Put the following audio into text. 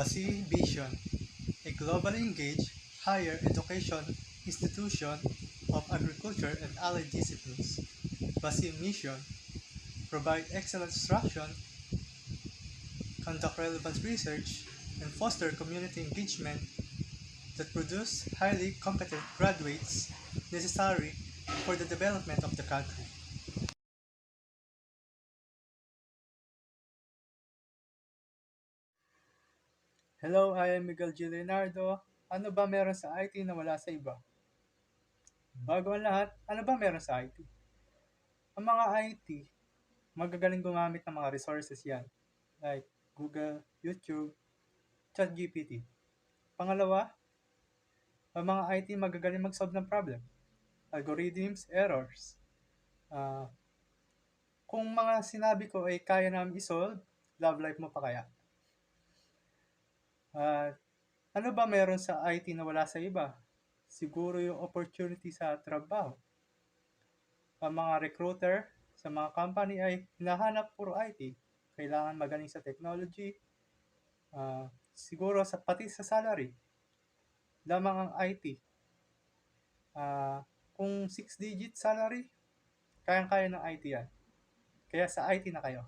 Basi Vision, a globally engaged higher education institution of agriculture and allied disciplines. Basi Mission, provide excellent instruction, conduct relevant research, and foster community engagement that produce highly competent graduates necessary for the development of the country. Hello, I am Miguel G. Leonardo. Ano ba meron sa IT na wala sa iba? Bago ang lahat, ano ba meron sa IT? Ang mga IT, magagaling gumamit ng mga resources yan, like Google, YouTube, ChatGPT. Pangalawa, ang mga IT magagaling mag-solve ng problem, algorithms, errors. Ah, kung mga sinabi ko ay kaya namin isolve, love life mo pa kaya? At ano ba meron sa IT na wala sa iba? Siguro yung opportunity sa trabaho. Ang mga recruiter sa mga company ay hinahanap puro IT. Kailangan magaling sa technology. Siguro pati sa salary. Lamang ang IT. Kung 6-digit salary, kayang-kaya ng IT yan. Kaya sa IT na kayo.